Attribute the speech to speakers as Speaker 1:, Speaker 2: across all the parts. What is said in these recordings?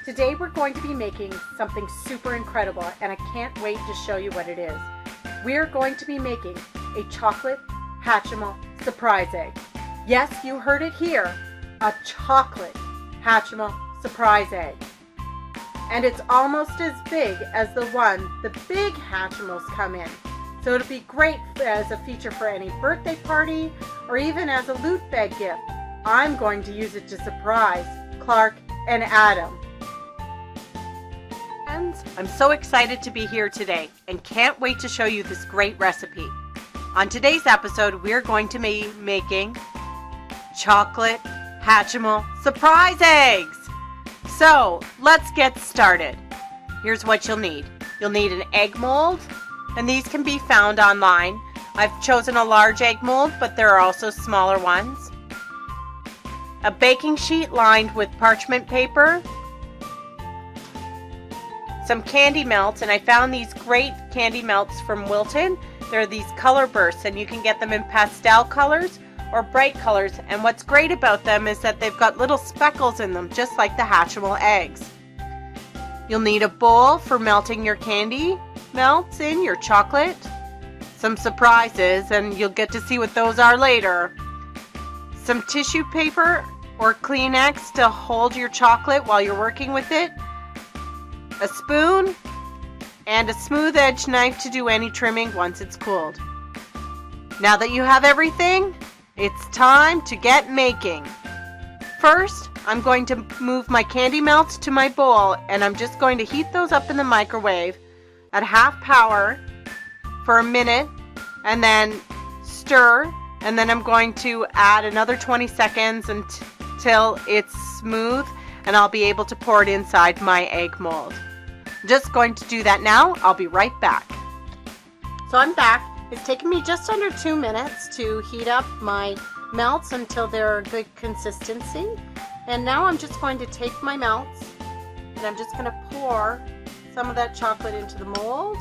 Speaker 1: Today we're going to be making something super incredible, and I can't wait to show you what it is. We're going to be making a chocolate Hatchimal Surprise Egg. Yes, you heard it here, a chocolate Hatchimal Surprise Egg. And it's almost as big as the one the big Hatchimals come in. So it'll be great as a feature for any birthday party or even as a loot bag gift. I'm going to use it to surprise Clark and Adam. Friends, I'm so excited to be here today and can't wait to show you this great recipe. On today's episode, we're going to be making chocolate Hatchimal Surprise Eggs. So let's get started. Here's what you'll need. You'll need an egg mold, and these can be found online. I've chosen a large egg mold, but there are also smaller ones. A baking sheet lined with parchment paper. Some candy melts, and I found these great candy melts from Wilton. They're these Colorbursts, and you can get them in pastel colors or bright colors, and what's great about them is that they've got little speckles in them, just like the Hatchimal eggs. You'll need a bowl for melting your candy melts in, your chocolate, some surprises, and you'll get to see what those are later. Some tissue paper or Kleenex to hold your chocolate while you're working with it, a spoon, and a smooth edge knife to do any trimming once it's cooled. Now that you have everything, it's time to get making. First, I'm going to move my candy melts to my bowl, and I'm just going to heat those up in the microwave at half power for a minute, and then stir, and then I'm going to add another 20 seconds until it's smooth, and I'll be able to pour it inside my egg mold. I'm just going to do that now. I'll be right back. So I'm back. It's taken me just under 2 minutes to heat up my melts until they're a good consistency. And now I'm just going to take my melts and I'm just going to pour some of that chocolate into the mold.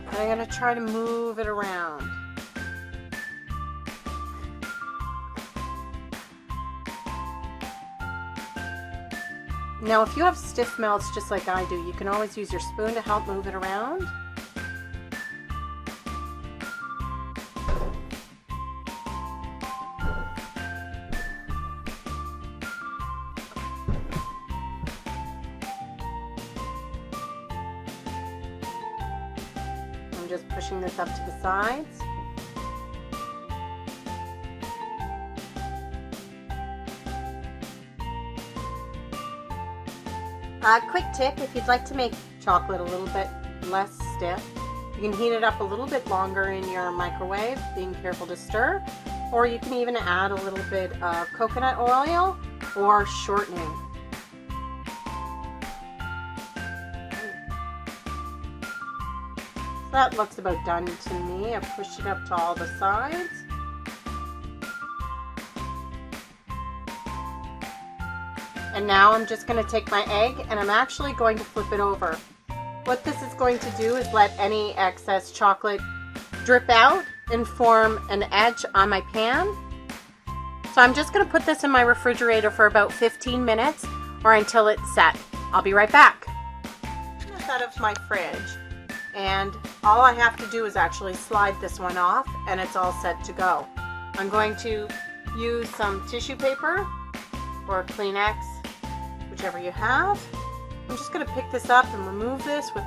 Speaker 1: And I'm going to try to move it around. Now, if you have stiff melts just like I do, you can always use your spoon to help move it around. I'm just pushing this up to the sides. Quick tip, if you'd like to make chocolate a little bit less stiff, you can heat it up a little bit longer in your microwave, being careful to stir, or you can even add a little bit of coconut oil or shortening. So that looks about done to me. I've pushed it up to all the sides. And now I'm just going to take my egg and I'm actually going to flip it over. What this is going to do is let any excess chocolate drip out and form an edge on my pan. So I'm just going to put this in my refrigerator for about 15 minutes or until it's set. I'll be right back. Take this out of my fridge, and all I have to do is actually slide this one off and it's all set to go. I'm going to use some tissue paper or Kleenex, whichever you have. I'm just going to pick this up and remove this with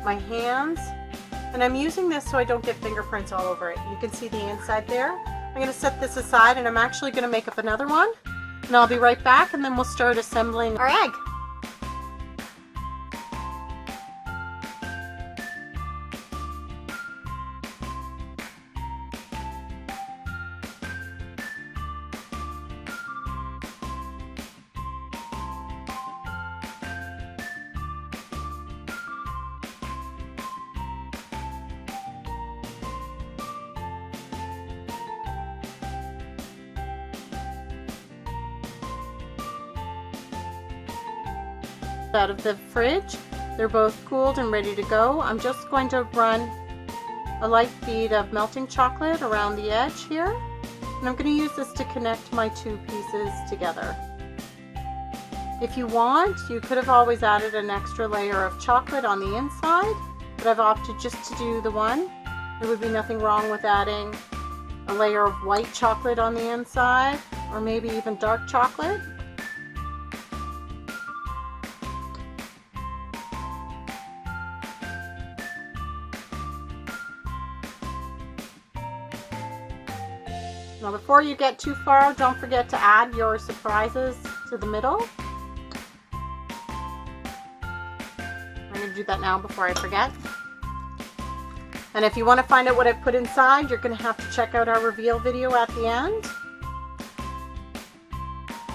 Speaker 1: my hands, and I'm using this so I don't get fingerprints all over it. You can see the inside there. I'm going to set this aside, and I'm actually going to make up another one, and I'll be right back, and then we'll start assembling our egg. Out of the fridge, they're both cooled and ready to go. I'm just going to run a light bead of melting chocolate around the edge here, And I'm going to use this to connect my two pieces together. If you want, you could have always added an extra layer of chocolate on the inside, but I've opted just to do the one. There would be nothing wrong with adding a layer of white chocolate on the inside, or maybe even dark chocolate. Now before you get too far, don't forget to add your surprises to the middle. I'm going to do that now before I forget. And if you want to find out what I've put inside, you're going to have to check out our reveal video at the end.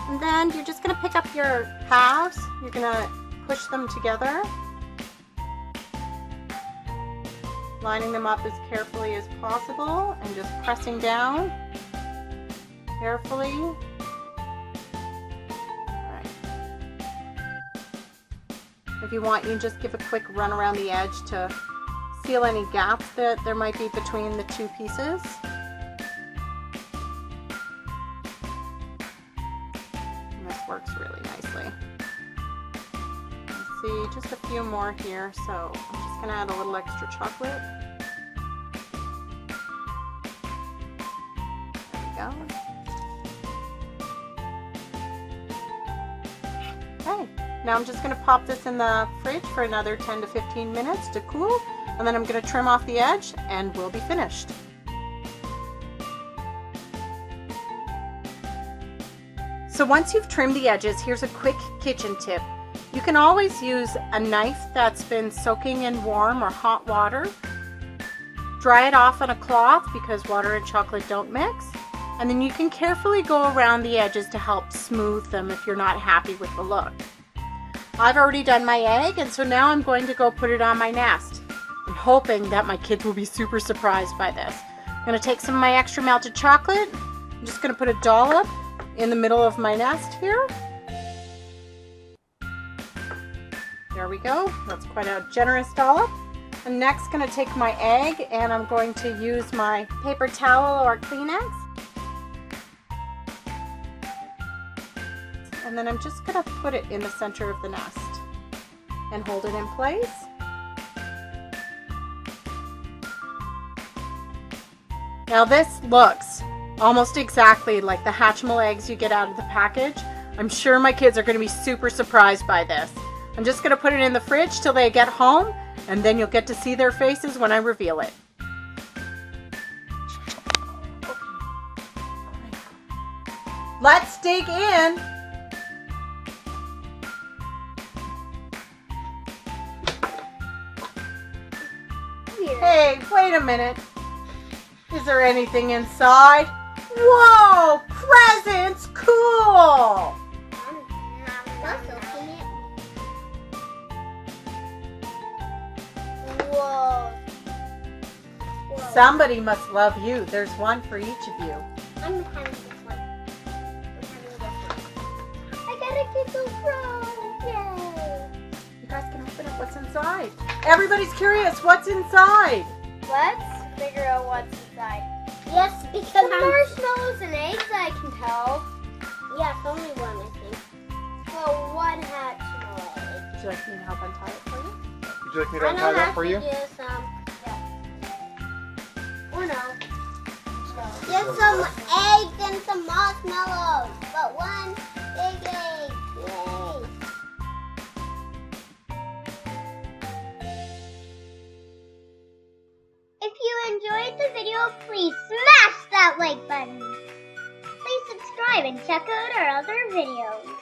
Speaker 1: And then you're just going to pick up your halves. You're going to push them together, lining them up as carefully as possible and just pressing down carefully. Alright. If you want, you can just give a quick run around the edge to seal any gaps that there might be between the two pieces. And this works really nicely. See, just a few more here, so I'm just going to add a little extra chocolate. There we go. Okay, now I'm just going to pop this in the fridge for another 10 to 15 minutes to cool, and then I'm going to trim off the edge and we'll be finished. So once you've trimmed the edges, here's a quick kitchen tip. You can always use a knife that's been soaking in warm or hot water. Dry it off on a cloth because water and chocolate don't mix. And then you can carefully go around the edges to help smooth them if you're not happy with the look. I've already done my egg, and so now I'm going to go put it on my nest. I'm hoping that my kids will be super surprised by this. I'm going to take some of my extra melted chocolate. I'm just going to put a dollop in the middle of my nest here. There we go. That's quite a generous dollop. I'm next going to take my egg, and I'm going to use my paper towel or Kleenex. And then I'm just going to put it in the center of the nest and hold it in place. Now this looks almost exactly like the Hatchimal eggs you get out of the package. I'm sure my kids are going to be super surprised by this. I'm just going to put it in the fridge till they get home, and then you'll get to see their faces when I reveal it. Let's dig in. Hey, wait a minute. Is there anything inside? Whoa! Presents! Cool!
Speaker 2: Whoa.
Speaker 1: Somebody must love you. There's one for each of you.
Speaker 2: I'm having this one. I got a Kindle Pro! Yay!
Speaker 1: You guys can open up what's inside. Everybody's curious. What's inside?
Speaker 2: Let's figure out what's inside. Yes, because some marshmallows and eggs, I can tell. Yes, only one, I think. So one Hatchimal egg.
Speaker 1: Would you like me to help untie it for you?
Speaker 3: Would you like me to untie that for you?
Speaker 2: Yeah. Or no. Just some eggs and some marshmallows, but one big egg. Yay! If you enjoyed the video, please smash that like button. Please subscribe and check out our other videos.